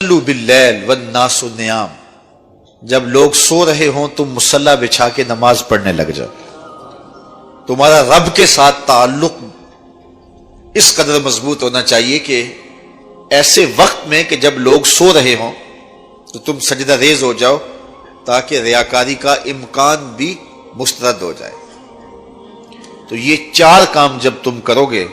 صلوا باللیل والناس نیام، جب لوگ سو رہے ہوں تم مصلی بچھا کے نماز پڑھنے لگ جاؤ۔ تمہارا رب کے ساتھ تعلق اس قدر مضبوط ہونا چاہیے کہ ایسے وقت میں کہ جب لوگ سو رہے ہوں تو تم سجدہ ریز ہو جاؤ، تاکہ ریاکاری کا امکان بھی مسترد ہو جائے۔ تو یہ چار کام جب تم کرو گے،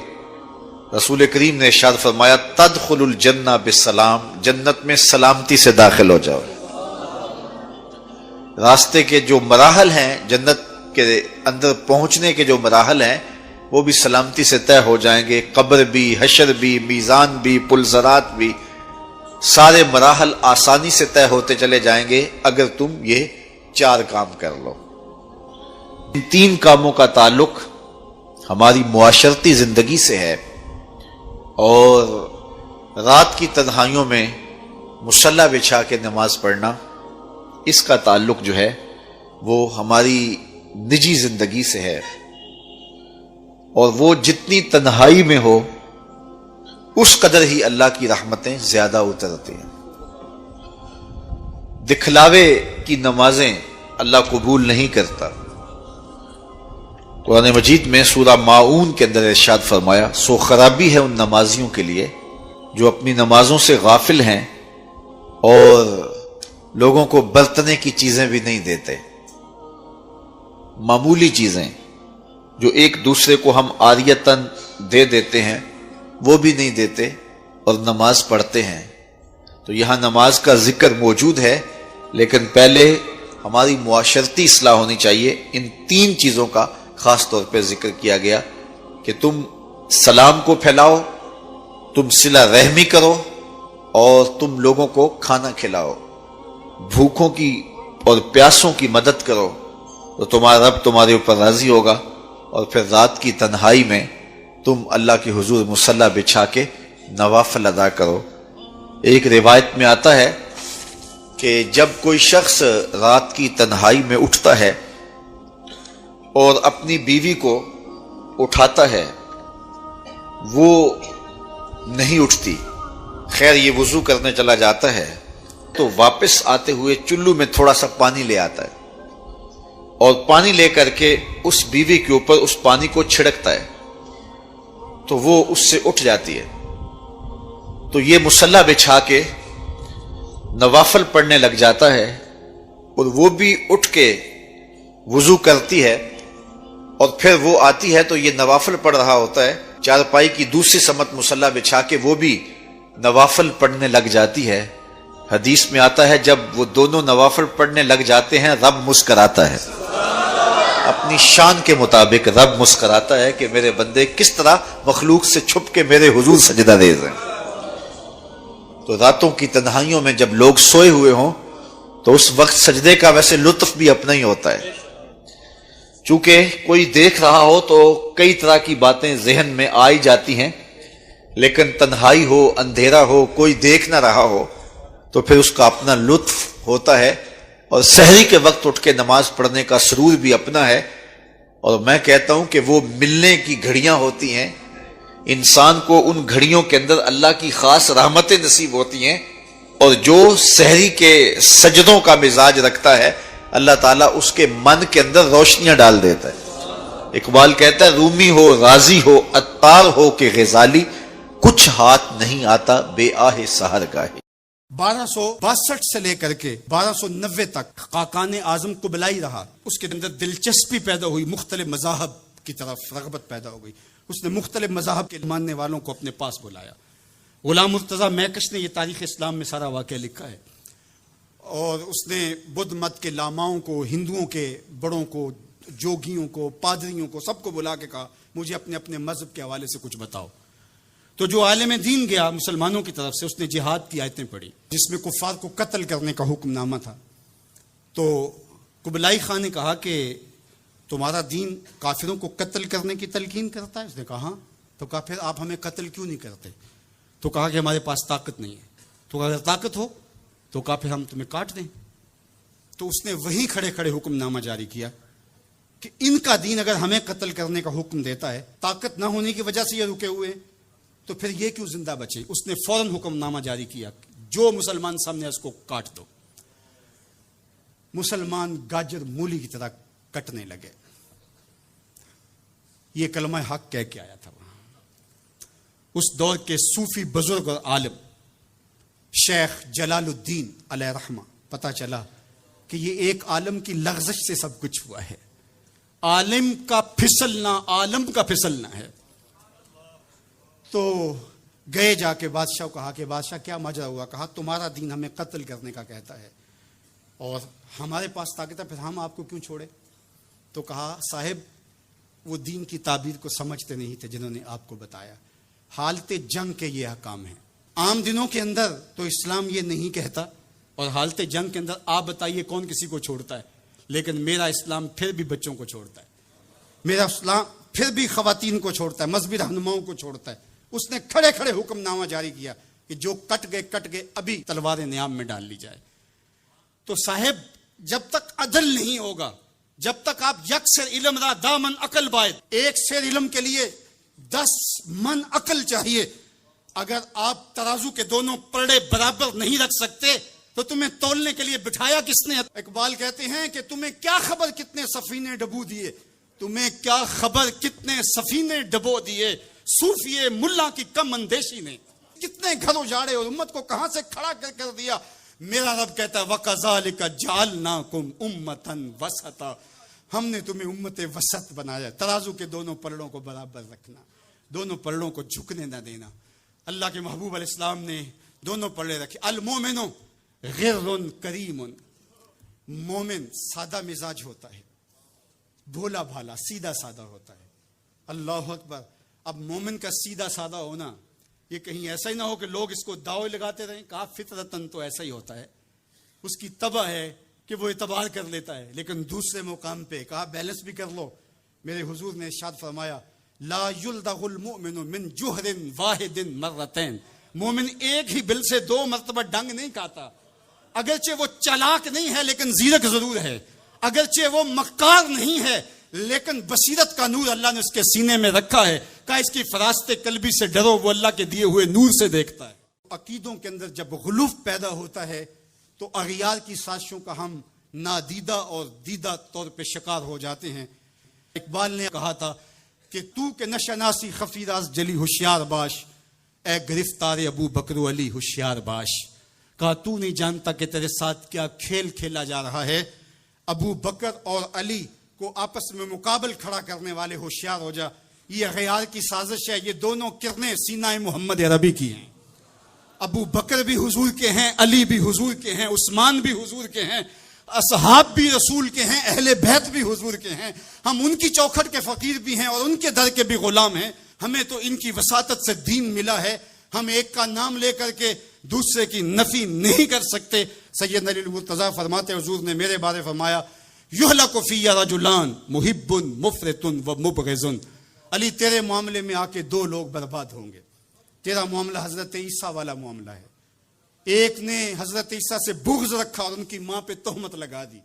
رسول کریم نے ارشاد فرمایا تدخل الجنہ بالسلام، جنت میں سلامتی سے داخل ہو جاؤ۔ راستے کے جو مراحل ہیں، جنت کے اندر پہنچنے کے جو مراحل ہیں، وہ بھی سلامتی سے طے ہو جائیں گے۔ قبر بھی، حشر بھی، میزان بھی، پلزرات بھی، سارے مراحل آسانی سے طے ہوتے چلے جائیں گے اگر تم یہ چار کام کر لو۔ ان تین کاموں کا تعلق ہماری معاشرتی زندگی سے ہے، اور رات کی تنہائیوں میں مصلی بچھا کے نماز پڑھنا، اس کا تعلق جو ہے وہ ہماری نجی زندگی سے ہے، اور وہ جتنی تنہائی میں ہو اس قدر ہی اللہ کی رحمتیں زیادہ اترتی ہیں۔ دکھلاوے کی نمازیں اللہ قبول نہیں کرتا۔ قرآن مجید میں سورہ ماعون کے اندر ارشاد فرمایا سو خرابی ہے ان نمازیوں کے لیے جو اپنی نمازوں سے غافل ہیں اور لوگوں کو برتنے کی چیزیں بھی نہیں دیتے۔ معمولی چیزیں جو ایک دوسرے کو ہم عاریتاً دے دیتے ہیں وہ بھی نہیں دیتے اور نماز پڑھتے ہیں۔ تو یہاں نماز کا ذکر موجود ہے، لیکن پہلے ہماری معاشرتی اصلاح ہونی چاہیے۔ ان تین چیزوں کا خاص طور پہ ذکر کیا گیا کہ تم سلام کو پھیلاؤ، تم صلہ رحمی کرو، اور تم لوگوں کو کھانا کھلاؤ، بھوکوں کی اور پیاسوں کی مدد کرو، تو تمہارا رب تمہارے اوپر راضی ہوگا۔ اور پھر رات کی تنہائی میں تم اللہ کے حضور مصلی بچھا کے نوافل ادا کرو۔ ایک روایت میں آتا ہے کہ جب کوئی شخص رات کی تنہائی میں اٹھتا ہے اور اپنی بیوی کو اٹھاتا ہے، وہ نہیں اٹھتی، خیر یہ وضو کرنے چلا جاتا ہے تو واپس آتے ہوئے چلو میں تھوڑا سا پانی لے آتا ہے، اور پانی لے کر کے اس بیوی کے اوپر اس پانی کو چھڑکتا ہے، تو وہ اس سے اٹھ جاتی ہے۔ تو یہ مصلی بچھا کے نوافل پڑھنے لگ جاتا ہے، اور وہ بھی اٹھ کے وضو کرتی ہے، اور پھر وہ آتی ہے تو یہ نوافل پڑھ رہا ہوتا ہے۔ چارپائی کی دوسری سمت مصلی بچھا کے وہ بھی نوافل پڑھنے لگ جاتی ہے۔ حدیث میں آتا ہے جب وہ دونوں نوافل پڑھنے لگ جاتے ہیں رب مسکراتا ہے، اپنی شان کے مطابق رب مسکراتا ہے کہ میرے بندے کس طرح مخلوق سے چھپ کے میرے حضور سجدہ ریز ہیں۔ تو راتوں کی تنہائیوں میں جب لوگ سوئے ہوئے ہوں تو اس وقت سجدے کا ویسے لطف بھی اپنا ہی ہوتا ہے۔ چونکہ کوئی دیکھ رہا ہو تو کئی طرح کی باتیں ذہن میں آئی جاتی ہیں، لیکن تنہائی ہو، اندھیرا ہو، کوئی دیکھ نہ رہا ہو تو پھر اس کا اپنا لطف ہوتا ہے، اور سحری کے وقت اٹھ کے نماز پڑھنے کا سرور بھی اپنا ہے۔ اور میں کہتا ہوں کہ وہ ملنے کی گھڑیاں ہوتی ہیں، انسان کو ان گھڑیوں کے اندر اللہ کی خاص رحمتیں نصیب ہوتی ہیں، اور جو سحری کے سجدوں کا مزاج رکھتا ہے اللہ تعالیٰ اس کے من کے اندر روشنیاں ڈال دیتا ہے۔ اقبال کہتا ہے رومی ہو، غازی ہو، عطار ہو کہ غزالی، کچھ ہاتھ نہیں آتا بے آہ سحر گاہی۔ 1262 سے لے کر کے 1290 تک خاقان اعظم قبلائی رہا۔ اس کے اندر دلچسپی پیدا ہوئی، مختلف مذاہب کی طرف رغبت پیدا ہو گئی۔ اس نے مختلف مذاہب کے ماننے والوں کو اپنے پاس بلایا۔ غلام مرتضیٰ میکش نے یہ تاریخ اسلام میں سارا واقعہ لکھا ہے، اور اس نے بدھ مت کے لاماؤں کو، ہندوؤں کے بڑوں کو، جوگیوں کو، پادریوں کو، سب کو بلا کے کہا مجھے اپنے اپنے مذہب کے حوالے سے کچھ بتاؤ۔ تو جو عالم دین گیا مسلمانوں کی طرف سے، اس نے جہاد کی آیتیں پڑھی جس میں کفار کو قتل کرنے کا حکم نامہ تھا۔ تو قبلائی خان نے کہا کہ تمہارا دین کافروں کو قتل کرنے کی تلقین کرتا ہے؟ اس نے کہا ہاں۔ تو کہا پھر آپ ہمیں قتل کیوں نہیں کرتے؟ تو کہا کہ ہمارے پاس طاقت نہیں ہے۔ تو اگر طاقت ہو تو کہا پھر ہم تمہیں کاٹ دیں۔ تو اس نے وہیں کھڑے کھڑے حکم نامہ جاری کیا کہ ان کا دین اگر ہمیں قتل کرنے کا حکم دیتا ہے، طاقت نہ ہونے کی وجہ سے یہ رکے ہوئے، تو پھر یہ کیوں زندہ بچے؟ اس نے فوراً حکم نامہ جاری کیا جو مسلمان سامنے ہے اس کو کاٹ دو۔ مسلمان گاجر مولی کی طرح کٹنے لگے۔ یہ کلمہ حق کہہ کے آیا تھا وہاں۔ اس دور کے صوفی بزرگ اور عالم شیخ جلال الدین علیہ رحمہ، پتہ چلا کہ یہ ایک عالم کی لغزش سے سب کچھ ہوا ہے۔ عالم کا پھسلنا عالم کا پھسلنا ہے۔ تو گئے جا کے بادشاہ کو کہا کہ بادشاہ کیا ماجرا ہوا؟ کہا تمہارا دین ہمیں قتل کرنے کا کہتا ہے اور ہمارے پاس طاقت ہے، پھر ہم آپ کو کیوں چھوڑے؟ تو کہا صاحب وہ دین کی تعبیر کو سمجھتے نہیں تھے جنہوں نے آپ کو بتایا۔ حالت جنگ کے یہ احکام ہیں۔ عام دنوں کے اندر تو اسلام یہ نہیں کہتا، اور حالت جنگ کے اندر آپ بتائیے کون کسی کو چھوڑتا ہے؟ لیکن میرا اسلام پھر بھی بچوں کو چھوڑتا ہے، میرا اسلام پھر بھی خواتین کو چھوڑتا ہے، مذہبی رہنماؤں کو چھوڑتا ہے۔ اس نے کھڑے کھڑے حکم نامہ جاری کیا کہ جو کٹ گئے ابھی تلوار نیام میں ڈال لی جائے۔ تو صاحب جب تک عدل نہیں ہوگا، جب تک آپ یک سیر علم را دامن عقل باید، ایک سیر علم کے لیے 10 من عقل چاہیے۔ اگر آپ ترازو کے دونوں پلڑے برابر نہیں رکھ سکتے تو تمہیں تولنے کے لیے بٹھایا کس نے؟ اقبال کہتے ہیں کہ تمہیں کیا خبر کتنے سفینے ڈبو دیے، تمہیں کیا خبر کتنے سفینے ڈبو دیے، صوفیے ملا کی کم اندیشی نے کتنے گھر اجاڑے اور امت کو کہاں سے کھڑا کر دیا۔ میرا رب کہتا ہے وَكَذَلِكَ جَعَلْنَاكُمْ أُمَّةً وَسَطًا، ہم نے تمہیں امت وسط بنایا۔ ترازو کے دونوں پلڑوں کو برابر رکھنا، دونوں پلڑوں کو جھکنے نہ دینا۔ اللہ کے محبوب علیہ السلام نے دونوں پلڑے رکھے۔ المومن غر کریم، مومن سادہ مزاج ہوتا ہے، بھولا بھالا سیدھا سادہ ہوتا ہے۔ اللہ اکبر۔ اب مومن کا سیدھا سادہ ہونا یہ کہیں ایسا ہی نہ ہو کہ لوگ اس کو دعوے لگاتے رہیں۔ کہا فطرتاً تو ایسا ہی ہوتا ہے، اس کی طبع ہے کہ وہ اعتبار کر لیتا ہے، لیکن دوسرے مقام پہ کہا بیلنس بھی کر لو۔ میرے حضور نے ارشاد فرمایا لا یلدغ المؤمن من جوہر واحد مرتين، مومن ایک ہی بل سے 2 مرتبہ ڈنگ نہیں کھاتا۔ اگرچہ وہ چالاک نہیں ہے لیکن زیرک ضرور ہے، اگرچہ وہ مکار نہیں ہے لیکن بصیرت کا نور اللہ نے اس کے سینے میں رکھا ہے۔ کہا اس کی فراست قلبی سے ڈرو، وہ اللہ کے دیے ہوئے نور سے دیکھتا ہے۔ عقیدوں کے اندر جب غلوف پیدا ہوتا ہے تو اغیار کی سازشوں کا ہم نادیدہ اور دیدہ طور پہ شکار ہو جاتے ہیں۔ اقبال نے کہا تھا کہ تو کہ نشناسی خفی راز جلی ہوشیار باش، اے گرفتار ابو بکر و علی ہوشیار باش۔ کہا تو نہیں جانتا کہ تیرے ساتھ کیا کھیل کھیلا جا رہا ہے، ابو بکر اور علی کو آپس میں مقابل کھڑا کرنے والے ہوشیار ہو جا۔ یہ غیار کی سازش ہے، یہ دونوں کرنیں سینہ محمد عربی کی ہیں۔ ابو بکر بھی حضور کے ہیں، علی بھی حضور کے ہیں، عثمان بھی حضور کے ہیں، اصحاب بھی رسول کے ہیں، اہل بیت بھی حضور کے ہیں۔ ہم ان کی چوکھٹ کے فقیر بھی ہیں اور ان کے در کے بھی غلام ہیں۔ ہمیں تو ان کی وساطت سے دین ملا ہے، ہم ایک کا نام لے کر کے دوسرے کی نفی نہیں کر سکتے۔ سید علی المرتضیٰ فرماتے حضور نے میرے بارے فرمایا یہلک فی رجلان محب مفرط و مبغض، علی تیرے معاملے میں آ کے 2 لوگ برباد ہوں گے۔ تیرا معاملہ حضرت عیسیٰ والا معاملہ ہے، ایک نے حضرت عیسیٰ سے بغض رکھا اور ان کی ماں پہ تہمت لگا دی،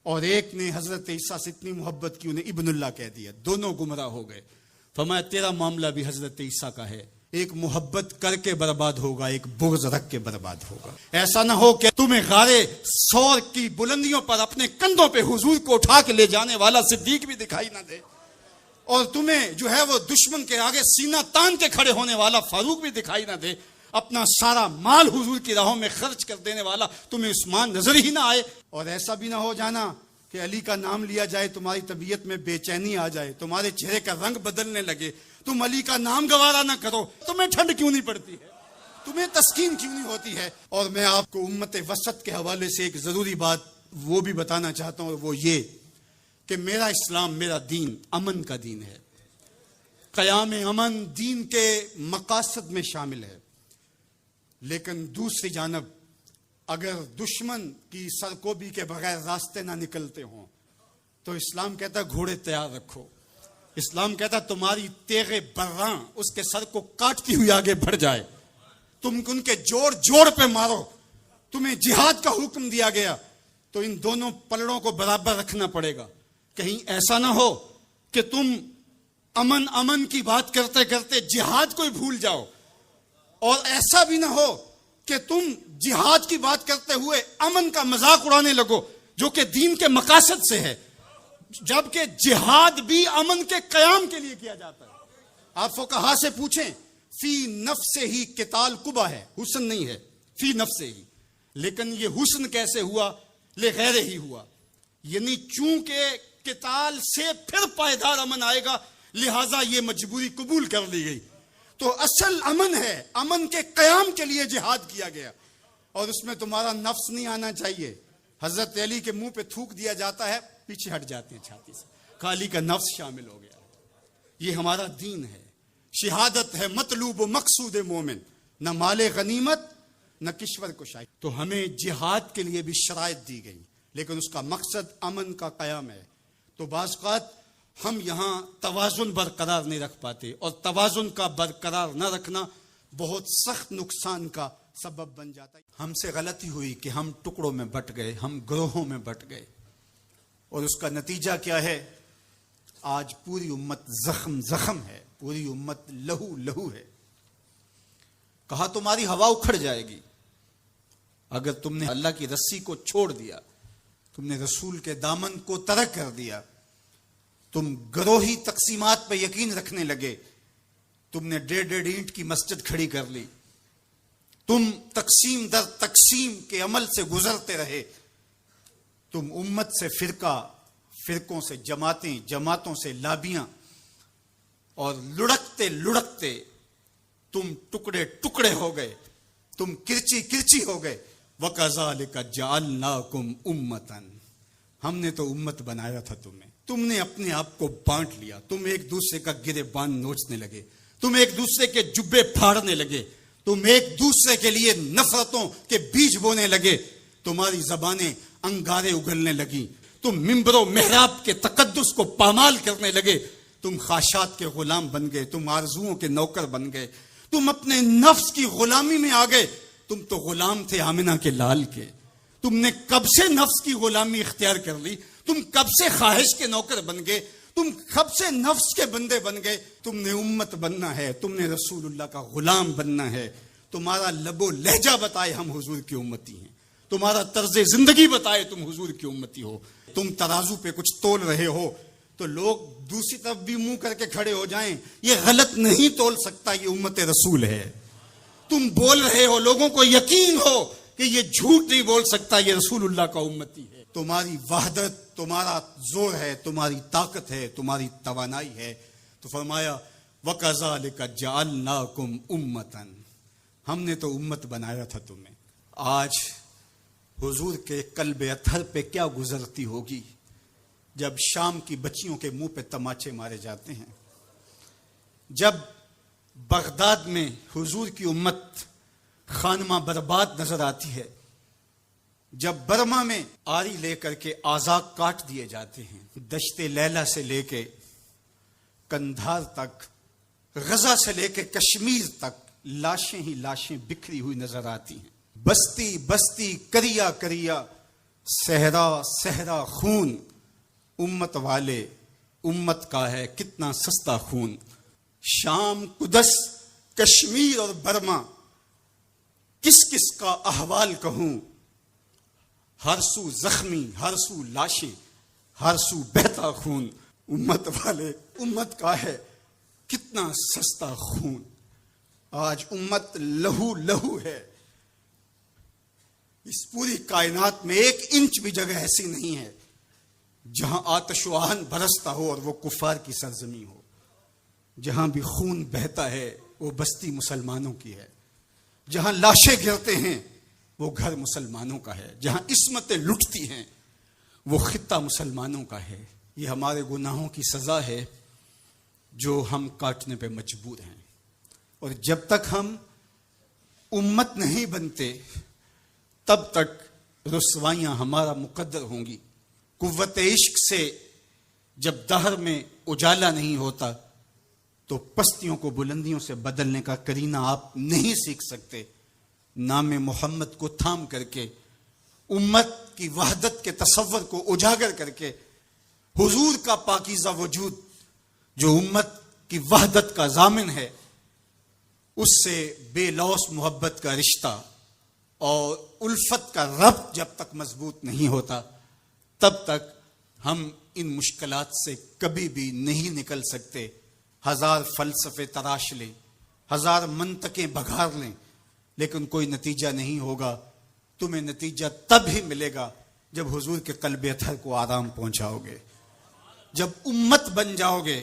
اور ایک نے حضرت عیسیٰ سے اتنی محبت کی انہیں ابن اللہ کہہ دیا، دونوں گمراہ ہو گئے۔ فرمایا تیرا معاملہ بھی حضرت عیسیٰ کا ہے، ایک محبت کر کے برباد ہوگا، ایک بغض رکھ کے برباد ہوگا۔ ایسا نہ ہو کہ تمہیں غارے سور کی بلندیوں پر اپنے کندھوں پہ حضور کو اٹھا کے لے جانے والا صدیق بھی دکھائی نہ دے، اور تمہیں جو ہے وہ دشمن کے آگے سینہ تان کے کھڑے ہونے والا فاروق بھی دکھائی نہ دے، اپنا سارا مال حضور کی راہوں میں خرچ کر دینے والا تمہیں عثمان نظر ہی نہ آئے۔ اور ایسا بھی نہ ہو جانا کہ علی کا نام لیا جائے تمہاری طبیعت میں بے چینی آ جائے، تمہارے چہرے کا رنگ بدلنے لگے، تم علی کا نام گوارا نہ کرو۔ تمہیں ٹھنڈ کیوں نہیں پڑتی ہے، تمہیں تسکین کیوں نہیں ہوتی ہے؟ اور میں آپ کو امت وسط کے حوالے سے ایک ضروری بات وہ بھی بتانا چاہتا ہوں، وہ یہ کہ میرا اسلام، میرا دین امن کا دین ہے۔ قیام امن دین کے مقاصد میں شامل ہے، لیکن دوسری جانب اگر دشمن کی سرکوبی کے بغیر راستے نہ نکلتے ہوں تو اسلام کہتا ہے گھوڑے تیار رکھو۔ اسلام کہتا ہے تمہاری تیغ براں اس کے سر کو کاٹتی ہوئی آگے بڑھ جائے، تم ان کے جوڑ جوڑ پہ مارو۔ تمہیں جہاد کا حکم دیا گیا تو ان دونوں پلڑوں کو برابر رکھنا پڑے گا۔ کہیں ایسا نہ ہو کہ تم امن کی بات کرتے کرتے جہاد کو ہی بھول جاؤ، اور ایسا بھی نہ ہو کہ تم جہاد کی بات کرتے ہوئے امن کا مذاق اڑانے لگو جو کہ دین کے مقاصد سے ہے، جبکہ جہاد بھی امن کے قیام کے لیے کیا جاتا ہے۔ آپ فقہا سے پوچھیں، فی نفس ہی قتال قبح ہے، حسن نہیں ہے، فی نفس ہی، لیکن یہ حسن کیسے ہوا؟ لغیر ہی ہوا، یعنی چونکہ قتال سے پھر پائیدار امن آئے گا، لہٰذا یہ مجبوری قبول کر لی گئی۔ تو اصل امن ہے، امن کے قیام کے لیے جہاد کیا گیا، اور اس میں تمہارا نفس نہیں آنا چاہیے۔ حضرت علی کے منہ پہ تھوک دیا جاتا ہے، پیچھے ہٹ جاتے ہیں چھاتی سے، علی کا نفس شامل ہو گیا۔ یہ ہمارا دین ہے، شہادت ہے مطلوب و مقصود مومن، نہ مال غنیمت نہ کشور کشائی۔ تو ہمیں جہاد کے لیے بھی شرائط دی گئی، لیکن اس کا مقصد امن کا قیام ہے۔ تو بعض اوقات ہم یہاں توازن برقرار نہیں رکھ پاتے، اور توازن کا برقرار نہ رکھنا بہت سخت نقصان کا سبب بن جاتا ہے۔ ہم سے غلطی ہوئی کہ ہم ٹکڑوں میں بٹ گئے، ہم گروہوں میں بٹ گئے، اور اس کا نتیجہ کیا ہے؟ آج پوری امت زخم زخم ہے، پوری امت لہو لہو ہے۔ کہا تمہاری ہوا اکھڑ جائے گی اگر تم نے اللہ کی رسی کو چھوڑ دیا، تم نے رسول کے دامن کو ترک کر دیا، تم گروہی تقسیمات پہ یقین رکھنے لگے، تم نے 1.5 اینٹ کی مسجد کھڑی کر لی، تم تقسیم در تقسیم کے عمل سے گزرتے رہے، تم امت سے فرقوں سے جماعتیں، جماعتوں سے لابیاں، اور لڑکتے لڑکتے تم ٹکڑے ٹکڑے ہو گئے، تم کرچی کرچی ہو گئے۔ وَكَذَلِكَ جَعَلْنَاكُمْ أُمَّةً، ہم نے تو امت بنایا تھا تمہیں، تم نے اپنے آپ کو بانٹ لیا، تم ایک دوسرے کا گریبان نوچنے لگے، تم ایک دوسرے کے جبے پھاڑنے لگے، تم ایک دوسرے کے لیے نفرتوں کے بیج بونے لگے، تمہاری زبانیں انگارے اگلنے لگی، تم ممبر و محراب کے تقدس کو پامال کرنے لگے، تم خواہشات کے غلام بن گئے، تم آرزوؤں کے نوکر بن گئے، تم اپنے نفس کی غلامی میں آ گئے۔ تم تو غلام تھے آمنہ کے لال کے، تم نے کب سے نفس کی غلامی اختیار کر لی، تم کب سے خواہش کے نوکر بن گئے، تم کب سے نفس کے بندے بن گئے۔ تم نے امت بننا ہے، تم نے رسول اللہ کا غلام بننا ہے۔ تمہارا لب و لہجہ بتائے ہم حضور کی امتی ہیں، تمہارا طرز زندگی بتائے تم حضور کی امتی ہو۔ تم ترازو پہ کچھ تول رہے ہو تو لوگ دوسری طرف بھی منہ کر کے کھڑے ہو جائیں، یہ غلط نہیں تول سکتا، یہ امت رسول ہے۔ تم بول رہے ہو، لوگوں کو یقین ہو کہ یہ جھوٹ نہیں بول سکتا، یہ رسول اللہ کا امتی ہے۔ تمہاری وحدت، تمہارا زور ہے، تمہاری طاقت ہے، تمہاری توانائی ہے۔ تو فرمایا وَكَذَلِكَ جَعَلْنَاكُمْ أُمَّةً، ہم نے تو امت بنایا تھا تمہیں۔ آج حضور کے قلب اطہر پہ کیا گزرتی ہوگی جب شام کی بچیوں کے منہ پہ تماچے مارے جاتے ہیں، جب بغداد میں حضور کی امت خانمہ برباد نظر آتی ہے، جب برما میں آری لے کر کے اعضاء کاٹ دیے جاتے ہیں، دشت لیلہ سے لے کے کندھار تک، غزہ سے لے کے کشمیر تک لاشیں ہی لاشیں بکھری ہوئی نظر آتی ہیں، بستی بستی کریا کریا، صحرا صحرا خون، امت والے امت کا ہے کتنا سستا خون۔ شام، قدس، کشمیر اور برما، کس کس کا احوال کہوں، ہر سو زخمی، ہر سو لاشیں، ہر سو بہتا خون۔ امت والے امت کا ہے کتنا سستا خون۔ آج امت لہو لہو ہے، اس پوری کائنات میں 1 انچ بھی جگہ ایسی نہیں ہے جہاں آتش و آہن برستا ہو اور وہ کفار کی سرزمین ہو۔ جہاں بھی خون بہتا ہے وہ بستی مسلمانوں کی ہے، جہاں لاشیں گرتے ہیں وہ گھر مسلمانوں کا ہے، جہاں عصمتیں لٹتی ہیں وہ خطہ مسلمانوں کا ہے۔ یہ ہمارے گناہوں کی سزا ہے جو ہم کاٹنے پہ مجبور ہیں، اور جب تک ہم امت نہیں بنتے تب تک رسوائیاں ہمارا مقدر ہوں گی۔ قوت عشق سے جب دہر میں اجالا نہیں ہوتا تو پستیوں کو بلندیوں سے بدلنے کا کرینہ آپ نہیں سیکھ سکتے۔ نام محمد کو تھام کر کے، امت کی وحدت کے تصور کو اجاگر کر کے، حضور کا پاکیزہ وجود جو امت کی وحدت کا ضامن ہے، اس سے بے لوث محبت کا رشتہ اور الفت کا ربط جب تک مضبوط نہیں ہوتا تب تک ہم ان مشکلات سے کبھی بھی نہیں نکل سکتے. 1000 فلسفے تراش لیں, 1000 منطقیں بگھار لیں, لیکن کوئی نتیجہ نہیں ہوگا. تمہیں نتیجہ تب ہی ملے گا جب حضور کے قلب اطہر کو آرام پہنچاؤ گے, جب امت بن جاؤ گے,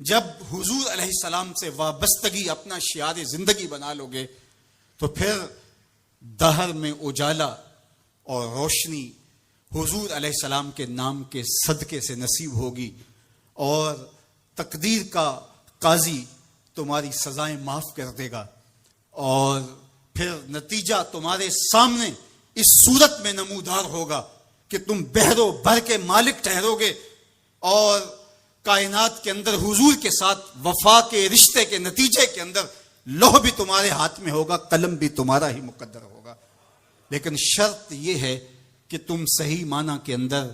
جب حضور علیہ السلام سے وابستگی اپنا شعار زندگی بنا لو گے, تو پھر دہر میں اجالا اور روشنی حضور علیہ السلام کے نام کے صدقے سے نصیب ہوگی, اور تقدیر کا قاضی تمہاری سزائیں معاف کر دے گا, اور پھر نتیجہ تمہارے سامنے اس صورت میں نمودار ہوگا کہ تم بحر و بر کے مالک ٹھہرو گے, اور کائنات کے اندر حضور کے ساتھ وفا کے رشتے کے نتیجے کے اندر لوح بھی تمہارے ہاتھ میں ہوگا, قلم بھی تمہارا ہی مقدر ہوگا. لیکن شرط یہ ہے کہ تم صحیح معنی کے اندر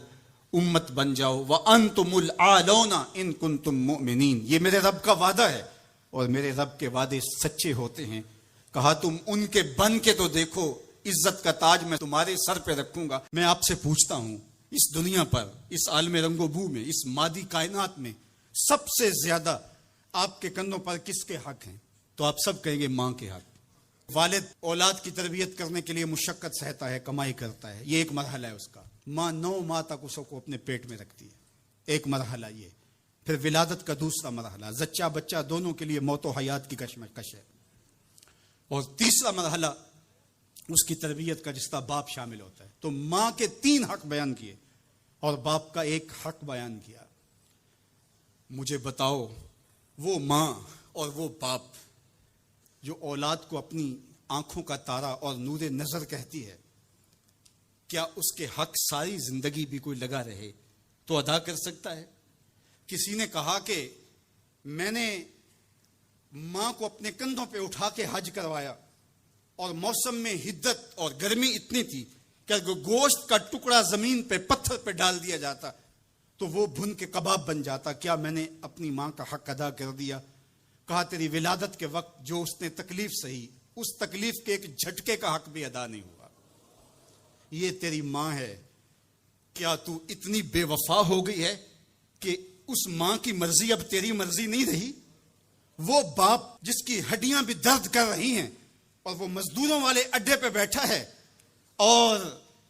امت بن جاؤ. وَأَنْتُمُ الْأَعْلَوْنَ إِن كُنتُم مُؤْمِنِينَ. یہ میرے رب کا وعدہ ہے, اور میرے رب کے وعدے سچے ہوتے ہیں. کہا تم ان کے بن کے تو دیکھو, عزت کا تاج میں تمہارے سر پہ رکھوں گا. میں آپ سے پوچھتا ہوں, اس دنیا پر, اس عالم رنگ و بو میں, اس مادی کائنات میں سب سے زیادہ آپ کے کندھوں پر کس کے حق ہیں؟ تو آپ سب کہیں گے ماں کے حق. والد اولاد کی تربیت کرنے کے لیے مشقت سہتا ہے, کمائی کرتا ہے, یہ ایک مرحلہ ہے اس کا. ماں 9 ماہ تک اس کو اپنے پیٹ میں رکھتی ہے, ایک مرحلہ یہ. پھر ولادت کا دوسرا مرحلہ, زچہ بچہ دونوں کے لیے موت و حیات کی کشمکش ہے. اور تیسرا مرحلہ اس کی تربیت کا, جس کا باپ شامل ہوتا ہے. تو ماں کے 3 حق بیان کیے اور باپ کا 1 حق بیان کیا. مجھے بتاؤ, وہ ماں اور وہ باپ جو اولاد کو اپنی آنکھوں کا تارا اور نور نظر کہتی ہے, کیا اس کے حق ساری زندگی بھی کوئی لگا رہے تو ادا کر سکتا ہے؟ کسی نے کہا کہ میں نے ماں کو اپنے کندھوں پہ اٹھا کے حج کروایا, اور موسم میں حدت اور گرمی اتنی تھی کہ گوشت کا ٹکڑا زمین پہ پتھر پہ ڈال دیا جاتا تو وہ بھن کے کباب بن جاتا. کیا میں نے اپنی ماں کا حق ادا کر دیا؟ کہا تیری ولادت کے وقت جو اس نے تکلیف سہی, اس تکلیف کے ایک جھٹکے کا حق بھی ادا نہیں ہوا. یہ تیری ماں ہے. کیا تو اتنی بے وفا ہو گئی ہے کہ اس ماں کی مرضی اب تیری مرضی نہیں رہی؟ وہ باپ جس کی ہڈیاں بھی درد کر رہی ہیں اور وہ مزدوروں والے اڈے پہ بیٹھا ہے, اور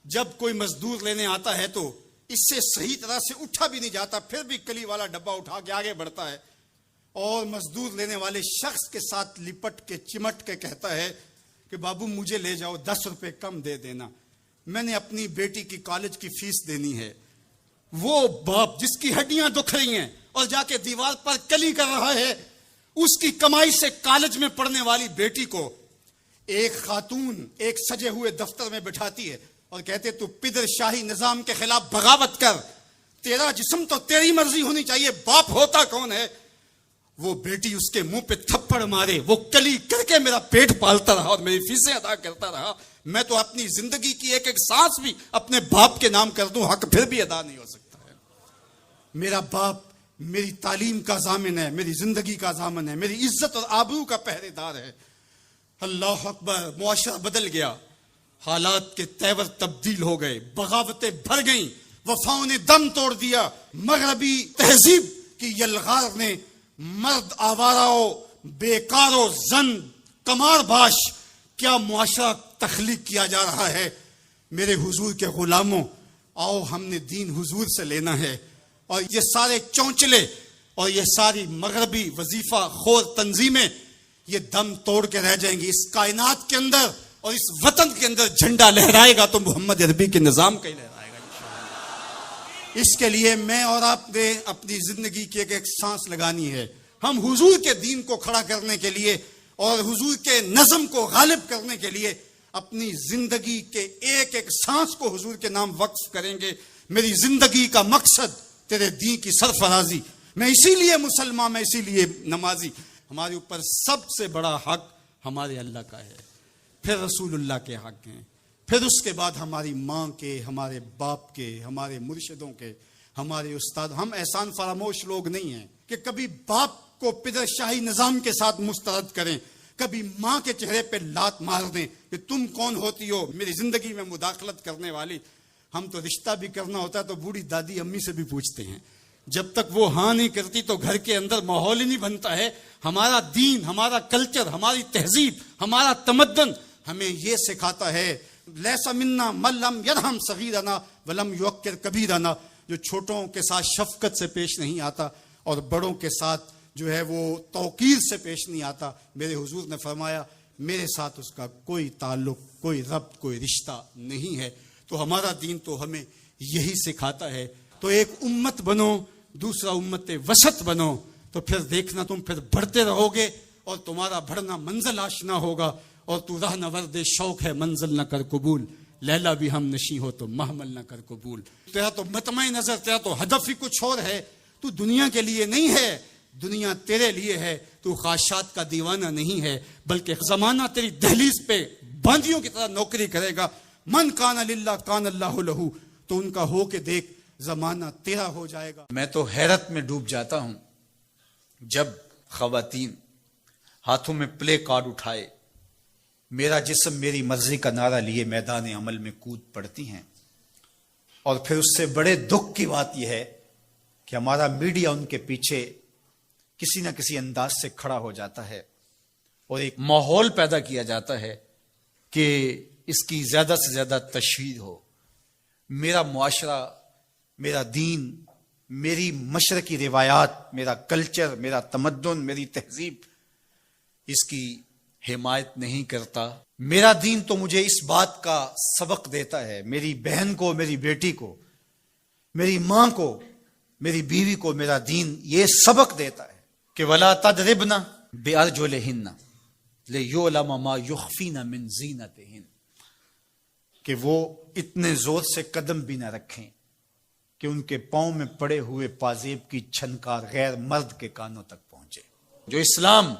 جب کوئی مزدور لینے آتا ہے تو اس سے صحیح طرح سے اٹھا بھی نہیں جاتا, پھر بھی کلی والا ڈبہ اٹھا کے آگے بڑھتا ہے, اور مزدور لینے والے شخص کے ساتھ لپٹ کے چمٹ کے کہتا ہے کہ بابو مجھے لے جاؤ, 10 روپے کم دے دینا, میں نے اپنی بیٹی کی کالج کی فیس دینی ہے. وہ باپ جس کی ہڈیاں دکھ رہی ہیں اور جا کے دیوار پر کلی کر رہا ہے, اس کی کمائی سے کالج میں پڑھنے والی بیٹی کو ایک خاتون ایک سجے ہوئے دفتر میں بٹھاتی ہے اور کہتے تو پدر شاہی نظام کے خلاف بغاوت کر, تیرا جسم تو تیری مرضی ہونی چاہیے, باپ ہوتا کون ہے؟ وہ بیٹی اس کے منہ پہ تھپڑ مارے, وہ کلی کر کے میرا پیٹ پالتا رہا اور میری فیسیں ادا کرتا رہا, میں تو اپنی زندگی کی ایک ایک سانس بھی اپنے باپ کے نام کر دوں, حق پھر بھی ادا نہیں ہو سکتا ہے. میرا باپ میری تعلیم کا ضامن ہے, میری زندگی کا ضامن ہے, میری عزت اور آبرو کا پہرے دار ہے. اللہ اکبر. معاشرہ بدل گیا, حالات کے تیور تبدیل ہو گئے, بغاوتیں بھر گئیں, وفاؤں نے دم توڑ دیا. مغربی تہذیب کی یلغار نے مرد آوارہ, بیکار و زن کمار باش کیا معاشرہ تخلیق کیا جا رہا ہے. میرے حضور کے غلاموں, آؤ ہم نے دین حضور سے لینا ہے, اور یہ سارے چونچلے اور یہ ساری مغربی وظیفہ خور تنظیمیں یہ دم توڑ کے رہ جائیں گی. اس کائنات کے اندر اور اس وطن کے اندر جھنڈا لہرائے گا تو محمد عربی کے نظام کا ہی لہرائے گا انشاءاللہ. اس کے لیے میں اور آپ نے اپنی زندگی کی ایک ایک سانس لگانی ہے. ہم حضور کے دین کو کھڑا کرنے کے لیے اور حضور کے نظم کو غالب کرنے کے لیے اپنی زندگی کے ایک ایک سانس کو حضور کے نام وقف کریں گے. میری زندگی کا مقصد تیرے دین کی سرفرازی, میں اسی لیے مسلمان, میں اسی لیے نمازی. ہمارے اوپر سب سے بڑا حق ہمارے اللہ کا ہے, پھر رسول اللہ کے حق ہیں, پھر اس کے بعد ہماری ماں کے, ہمارے باپ کے, ہمارے مرشدوں کے, ہمارے استاد. ہم احسان فراموش لوگ نہیں ہیں کہ کبھی باپ کو پدر شاہی نظام کے ساتھ مسترد کریں, کبھی ماں کے چہرے پہ لات مار دیں کہ تم کون ہوتی ہو میری زندگی میں مداخلت کرنے والی. ہم تو رشتہ بھی کرنا ہوتا ہے تو بوڑھی دادی امی سے بھی پوچھتے ہیں. جب تک وہ ہاں نہیں کرتی تو گھر کے اندر ماحول ہی نہیں بنتا ہے. ہمارا دین، ہمارا کلچر، ہماری تہذیب، ہمارا تمدن ہمیں یہ سکھاتا ہے لیسا منا من لم یرحم صغیرنا ولم یوقر کبیرنا، جو چھوٹوں کے ساتھ شفقت سے پیش نہیں آتا اور بڑوں کے ساتھ جو ہے وہ توقیر سے پیش نہیں آتا. میرے حضور نے فرمایا میرے ساتھ اس کا کوئی تعلق، کوئی ربط، کوئی رشتہ نہیں ہے. تو ہمارا دین تو ہمیں یہی سکھاتا ہے. تو ایک امت بنو، دوسرا امت وسط بنو، تو پھر دیکھنا تم پھر بڑھتے رہو گے اور تمہارا بڑھنا منزل آشنا ہوگا. اور تو راہ نورد شوق ہے منزل نہ کر قبول، لیلا بھی ہم نشیں ہو تو محمل نہ کر قبول. تیرا تو مطمع نظر، تیرا تو ہدف ہی کچھ اور ہے. تو دنیا کے لیے نہیں ہے، دنیا تیرے لیے ہے. تو خواہشات کا دیوانہ نہیں ہے، بلکہ زمانہ تیری دہلیز پہ باندیوں کی طرح نوکری کرے گا. من کان للہ کان اللہ لہو، تو ان کا ہو کے دیکھ زمانہ تیرا ہو جائے گا. میں تو حیرت میں ڈوب جاتا ہوں جب خواتین ہاتھوں میں پلے کارڈ اٹھائے میرا جسم میری مرضی کا نعرہ لیے میدان عمل میں کود پڑتی ہیں. اور پھر اس سے بڑے دکھ کی بات یہ ہے کہ ہمارا میڈیا ان کے پیچھے کسی نہ کسی انداز سے کھڑا ہو جاتا ہے اور ایک ماحول پیدا کیا جاتا ہے کہ اس کی زیادہ سے زیادہ تشہیر ہو. میرا معاشرہ، میرا دین، میری مشرقی روایات، میرا کلچر، میرا تمدن، میری تہذیب اس کی حمایت نہیں کرتا. میرا دین تو مجھے اس بات کا سبق دیتا ہے، میری بہن کو، میری بیٹی کو، میری ماں کو، میری بیوی کو میرا دین یہ سبق دیتا ہے کہ وَلَا تَضْرِبْنَ بِأَرْجُلِهِنَّ لِيُعْلَمَ مَا يُخْفِينَ مِنْ زِينَتِهِنَّ، کہ وہ اتنے زور سے قدم بھی نہ رکھیں کہ ان کے پاؤں میں پڑے ہوئے پازیب کی چھنکار غیر مرد کے کانوں تک پہنچے. جو اسلام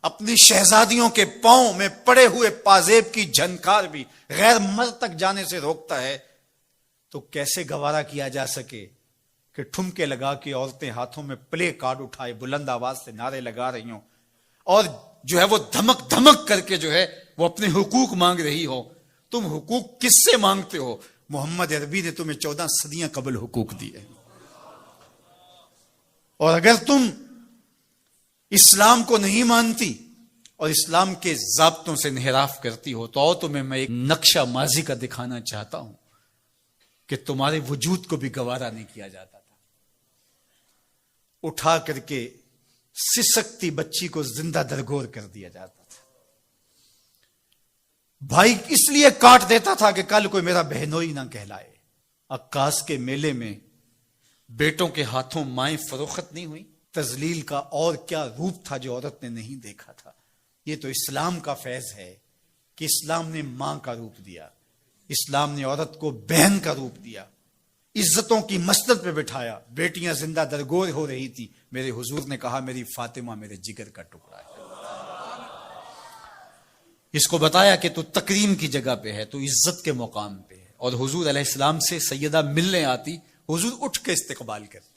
اپنی شہزادیوں کے پاؤں میں پڑے ہوئے پازیب کی جھنکار بھی غیر مرد تک جانے سے روکتا ہے، تو کیسے گوارا کیا جا سکے کہ ٹھمکے لگا کے عورتیں ہاتھوں میں پلے کارڈ اٹھائے بلند آواز سے نعرے لگا رہی ہوں اور جو ہے وہ دھمک دھمک کر کے جو ہے وہ اپنے حقوق مانگ رہی ہو. تم حقوق کس سے مانگتے ہو؟ محمد عربی نے تمہیں 14 صدیاں قبل حقوق دیے. اور اگر تم اسلام کو نہیں مانتی اور اسلام کے ضابطوں سے انحراف کرتی ہو تو تمہیں میں ایک نقشہ ماضی کا دکھانا چاہتا ہوں کہ تمہارے وجود کو بھی گوارا نہیں کیا جاتا تھا. اٹھا کر کے سسکتی بچی کو زندہ درگور کر دیا جاتا تھا. بھائی اس لیے کاٹ دیتا تھا کہ کل کوئی میرا بہنوئی نہ کہلائے. عکاس کے میلے میں بیٹوں کے ہاتھوں مائیں فروخت نہیں ہوئی. تذلیل کا اور کیا روپ تھا جو عورت نے نہیں دیکھا تھا. یہ تو اسلام کا فیض ہے کہ اسلام نے ماں کا روپ دیا، اسلام نے عورت کو بہن کا روپ دیا، عزتوں کی مسند پہ بٹھایا. بیٹیاں زندہ درگور ہو رہی تھی، میرے حضور نے کہا میری فاطمہ میرے جگر کا ٹکڑا ہے. اس کو بتایا کہ تو تکریم کی جگہ پہ ہے، تو عزت کے مقام پہ ہے. اور حضور علیہ السلام سے سیدہ ملنے آتی، حضور اٹھ کے استقبال کرتے.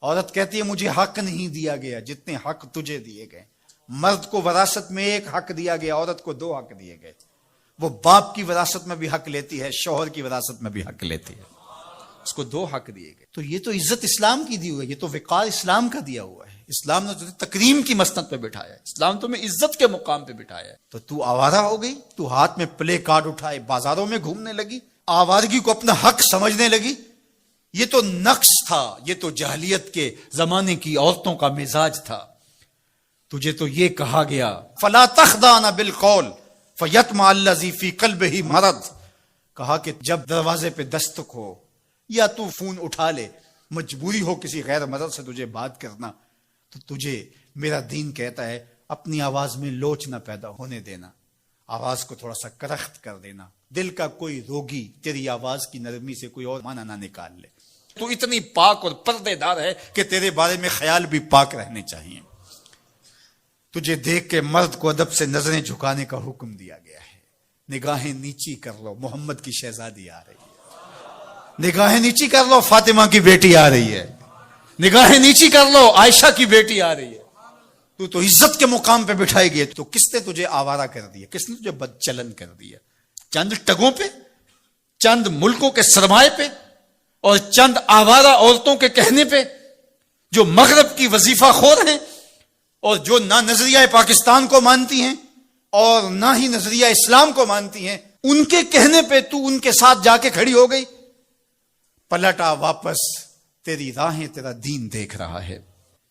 عورت کہتی ہے مجھے حق نہیں دیا گیا جتنے حق تجھے دیے گئے. مرد کو وراثت میں ایک حق دیا گیا، عورت کو 2 حق دیے گئے. وہ باپ کی وراثت میں بھی حق لیتی ہے، شوہر کی وراثت میں بھی حق لیتی ہے. اس کو 2 حق دیے گئے. تو یہ تو عزت اسلام کی دی ہوئی ہے، یہ تو وقار اسلام کا دیا ہوا ہے. اسلام نے تجھے تکریم کی مسند پہ بٹھایا ہے، اسلام تمہیں عزت کے مقام پہ بٹھایا ہے. تو آوارہ ہو گئی، تو ہاتھ میں پلے کارڈ اٹھائے بازاروں میں گھومنے لگی، آوارگی کو اپنا حق سمجھنے لگی. یہ تو نقص تھا، یہ تو جاہلیت کے زمانے کی عورتوں کا مزاج تھا. تجھے تو یہ کہا گیا فلا تخضعن بالقول فیطمع الذی فی قلبہ مرض. کہا کہ جب دروازے پہ دستک ہو یا تو فون اٹھا لے، مجبوری ہو کسی غیر مرد سے تجھے بات کرنا، تو تجھے میرا دین کہتا ہے اپنی آواز میں لوچ نہ پیدا ہونے دینا، آواز کو تھوڑا سا کرخت کر دینا. دل کا کوئی روگی تیری آواز کی نرمی سے کوئی اور معنی نہ نکال لے. تو اتنی پاک اور پردے دار ہے کہ تیرے بارے میں خیال بھی پاک رہنے چاہیے. تجھے دیکھ کے مرد کو ادب سے نظریں جھکانے کا حکم دیا گیا ہے. نگاہیں نیچی کر لو، محمد کی شہزادی آ رہی ہے. نگاہیں نیچی کر لو، فاطمہ کی بیٹی آ رہی ہے. نگاہیں نیچی کر لو، عائشہ کی بیٹی آ رہی ہے. تو عزت کے مقام پہ بٹھائی گئی، تو کس نے تجھے آوارہ کر دیا؟ کس نے تجھے بدچلن کر دیا؟ چند ٹگوں پہ، چند ملکوں کے سرمائے پہ، اور چند آوارہ عورتوں کے کہنے پہ، جو مغرب کی وظیفہ خور ہیں اور جو نہ نظریہ پاکستان کو مانتی ہیں اور نہ ہی نظریہ اسلام کو مانتی ہیں، ان کے کہنے پہ تو ان کے ساتھ جا کے کھڑی ہو گئی۔ پلٹا واپس، تیری راہیں تیرا دین دیکھ رہا ہے۔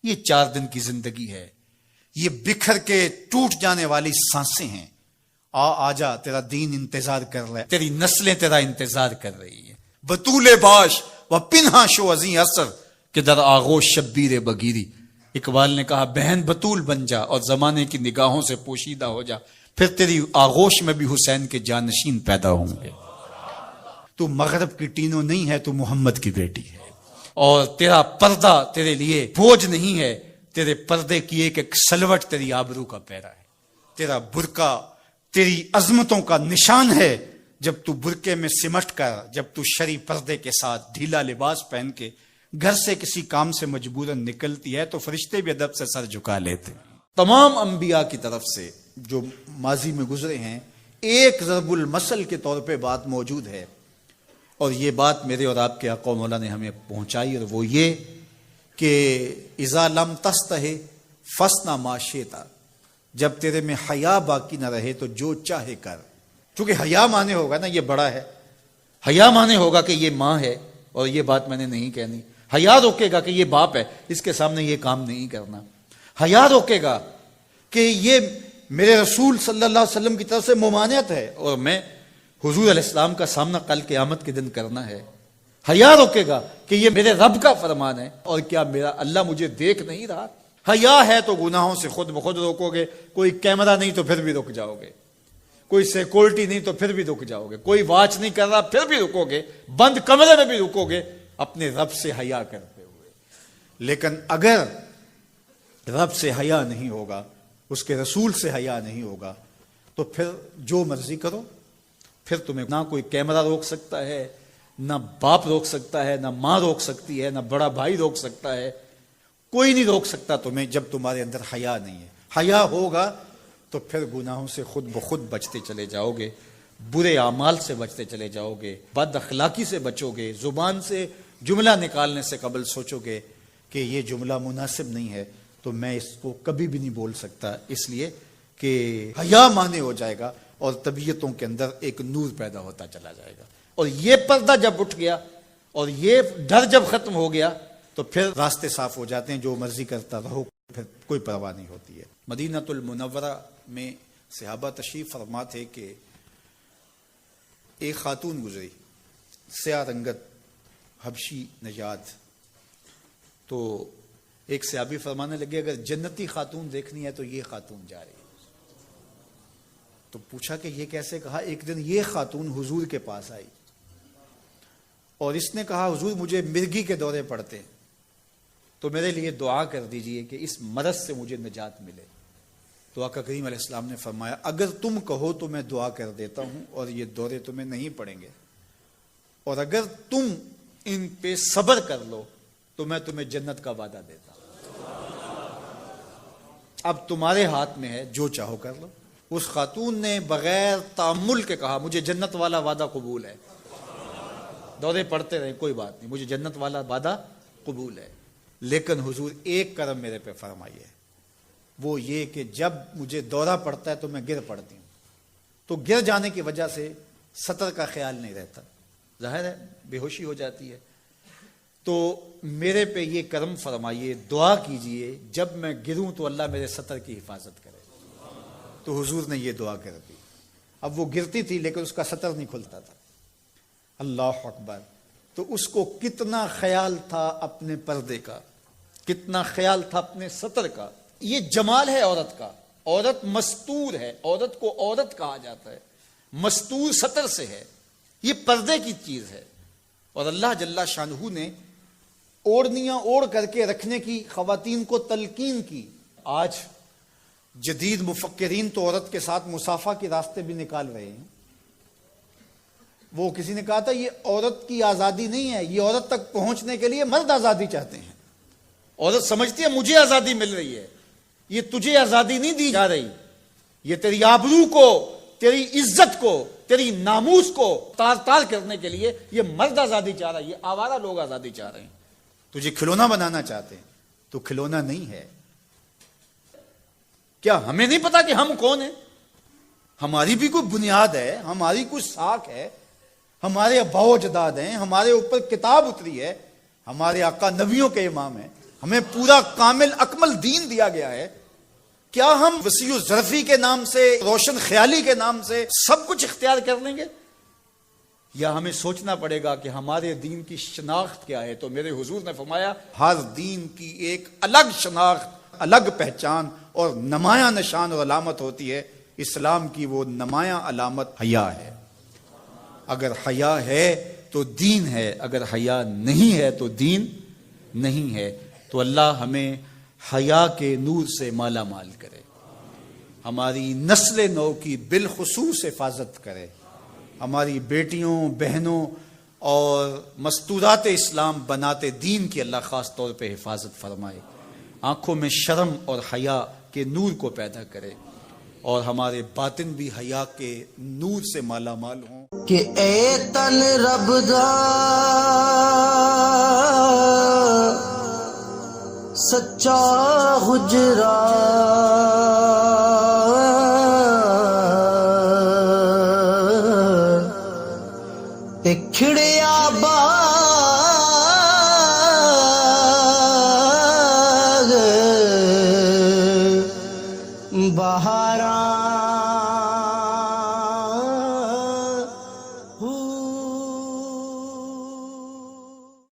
یہ 4 دن کی زندگی ہے، یہ بکھر کے ٹوٹ جانے والی سانسیں ہیں۔ آ جا، تیرا دین انتظار کر رہا ہے، تیری نسلیں تیرا انتظار کر رہی ہیں۔ بطول باش و پنہا شو ازیں اثر کہ در آغوش شبیر بگیری۔ اقبال نے کہا بہن بطول بن جا اور زمانے کی نگاہوں سے پوشیدہ ہو جا، پھر تیری آغوش میں بھی حسین کے جانشین پیدا ہوں گے۔ تو مغرب کی ٹینو نہیں ہے، تو محمد کی بیٹی ہے، اور تیرا پردہ تیرے لیے بوجھ نہیں ہے، تیرے پردے کی ایک ایک سلوٹ تیری آبرو کا پیرا ہے۔ تیرا برقع تیری عظمتوں کا نشان ہے۔ جب تو برقعے میں سمٹ کر، جب تو شرعی پردے کے ساتھ ڈھیلا لباس پہن کے گھر سے کسی کام سے مجبوراً نکلتی ہے، تو فرشتے بھی ادب سے سر جھکا لیتے ہیں۔ تمام انبیاء کی طرف سے جو ماضی میں گزرے ہیں، ایک ضرب المثل کے طور پہ بات موجود ہے، اور یہ بات میرے اور آپ کے آقا مولا نے ہمیں پہنچائی، اور وہ یہ کہ اذا لم تستحی فاصنع ما شئت، جب تیرے میں حیا باقی نہ رہے تو جو چاہے کر۔ چونکہ حیا مانے ہوگا نا یہ بڑا ہے، حیا مانے ہوگا کہ یہ ماں ہے اور یہ بات میں نے نہیں کہنی، حیا روکے گا کہ یہ باپ ہے، اس کے سامنے یہ کام نہیں کرنا، حیا روکے گا کہ یہ میرے رسول صلی اللہ علیہ وسلم کی طرف سے ممانعت ہے اور میں حضور علیہ السلام کا سامنا کل قیامت کے دن کرنا ہے، حیا روکے گا کہ یہ میرے رب کا فرمان ہے اور کیا میرا اللہ مجھے دیکھ نہیں رہا۔ حیا ہے تو گناہوں سے خود بخود روکو گے، کوئی کیمرہ نہیں تو پھر بھی رک جاؤ گے، کوئی سیکورٹی نہیں تو پھر بھی رک جاؤ گے، کوئی واچ نہیں کر رہا پھر بھی رکو گے، بند کمرے میں بھی رکو گے اپنے رب سے حیا کرتے ہوئے۔ لیکن اگر رب سے حیا نہیں ہوگا، اس کے رسول سے حیا نہیں ہوگا، تو پھر جو مرضی کرو، پھر تمہیں نہ کوئی کیمرہ روک سکتا ہے، نہ باپ روک سکتا ہے، نہ ماں روک سکتی ہے، نہ بڑا بھائی روک سکتا ہے، کوئی نہیں روک سکتا تمہیں جب تمہارے اندر حیا نہیں ہے۔ حیا ہوگا تو پھر گناہوں سے خود بخود بچتے چلے جاؤ گے، برے اعمال سے بچتے چلے جاؤ گے، بد اخلاقی سے بچو گے، زبان سے جملہ نکالنے سے قبل سوچو گے کہ یہ جملہ مناسب نہیں ہے تو میں اس کو کبھی بھی نہیں بول سکتا، اس لیے کہ حیا مانے ہو جائے گا اور طبیعتوں کے اندر ایک نور پیدا ہوتا چلا جائے گا۔ اور یہ پردہ جب اٹھ گیا اور یہ ڈر جب ختم ہو گیا تو پھر راستے صاف ہو جاتے ہیں، جو مرضی کرتا رہو، پھر کوئی پرواہ نہیں ہوتی ہے۔ مدینہ المنورہ میں صحابہ تشریف فرما تھے کہ ایک خاتون گزری، سیاہ رنگت، حبشی نژاد، تو ایک صحابی فرمانے لگے اگر جنتی خاتون دیکھنی ہے تو یہ خاتون جا رہی ہے۔ تو پوچھا کہ یہ کیسے؟ کہا ایک دن یہ خاتون حضور کے پاس آئی اور اس نے کہا حضور مجھے مرگی کے دورے پڑتے ہیں تو میرے لیے دعا کر دیجئے کہ اس مرض سے مجھے نجات ملے۔ تو آقا کریم علیہ السلام نے فرمایا اگر تم کہو تو میں دعا کر دیتا ہوں اور یہ دورے تمہیں نہیں پڑیں گے، اور اگر تم ان پہ صبر کر لو تو میں تمہیں جنت کا وعدہ دیتا ہوں۔ اب تمہارے ہاتھ میں ہے، جو چاہو کر لو۔ اس خاتون نے بغیر تأمل کے کہا مجھے جنت والا وعدہ قبول ہے، دورے پڑتے رہے کوئی بات نہیں، مجھے جنت والا وعدہ قبول ہے، لیکن حضور ایک کرم میرے پہ فرمائیے، وہ یہ کہ جب مجھے دورہ پڑتا ہے تو میں گر پڑتی ہوں، تو گر جانے کی وجہ سے سطر کا خیال نہیں رہتا، ظاہر ہے بے ہوشی ہو جاتی ہے، تو میرے پہ یہ کرم فرمائیے، دعا کیجئے جب میں گروں تو اللہ میرے سطر کی حفاظت کرے۔ تو حضور نے یہ دعا کر دی۔ اب وہ گرتی تھی لیکن اس کا سطر نہیں کھلتا تھا۔ اللہ اکبر! تو اس کو کتنا خیال تھا اپنے پردے کا، کتنا خیال تھا اپنے سطر کا۔ یہ جمال ہے عورت کا، عورت مستور ہے، عورت کو عورت کہا جاتا ہے، مستور سطر سے ہے، یہ پردے کی چیز ہے۔ اور اللہ جل شانہ نے اوڑھنیاں اوڑھ کر کے رکھنے کی خواتین کو تلقین کی۔ آج جدید مفکرین تو عورت کے ساتھ مصافحہ کے راستے بھی نکال رہے ہیں۔ وہ کسی نے کہا تھا یہ عورت کی آزادی نہیں ہے، یہ عورت تک پہنچنے کے لیے مرد آزادی چاہتے ہیں۔ عورت سمجھتی ہے مجھے آزادی مل رہی ہے، یہ تجھے آزادی نہیں دی جا رہی، یہ تیری آبرو کو، تیری عزت کو، تیری ناموس کو تار تار کرنے کے لیے یہ مرد آزادی چاہ رہا ہے، یہ آوارہ لوگ آزادی چاہ رہے ہیں۔ تجھے کھلونا بنانا چاہتے ہیں، تو کھلونا نہیں ہے۔ کیا ہمیں نہیں پتا کہ ہم کون ہیں؟ ہماری بھی کوئی بنیاد ہے، ہماری کوئی ساکھ ہے، ہمارے ابا و اجداد ہیں، ہمارے اوپر کتاب اتری ہے، ہمارے آقا نبیوں کے امام ہیں، ہمیں پورا کامل اکمل دین دیا گیا ہے۔ کیا ہم وسیع و ظرفی کے نام سے، روشن خیالی کے نام سے سب کچھ اختیار کر لیں گے؟ یا ہمیں سوچنا پڑے گا کہ ہمارے دین کی شناخت کیا ہے؟ تو میرے حضور نے فرمایا ہر دین کی ایک الگ شناخت، الگ پہچان اور نمایاں نشان اور علامت ہوتی ہے۔ اسلام کی وہ نمایاں علامت حیا ہے۔ اگر حیا ہے تو دین ہے، اگر حیا نہیں ہے تو دین نہیں ہے۔ تو اللہ ہمیں حیا کے نور سے مالا مال کرے، ہماری نسل نو کی بالخصوص حفاظت کرے، ہماری بیٹیوں، بہنوں اور مستورات اسلام بناتے دین کی اللہ خاص طور پہ حفاظت فرمائے، آنکھوں میں شرم اور حیا کے نور کو پیدا کرے، اور ہمارے باطن بھی حیا کے نور سے مالا مال ہوں۔ کہ اے تن رب دا سچا حجرا، تے کھڑیا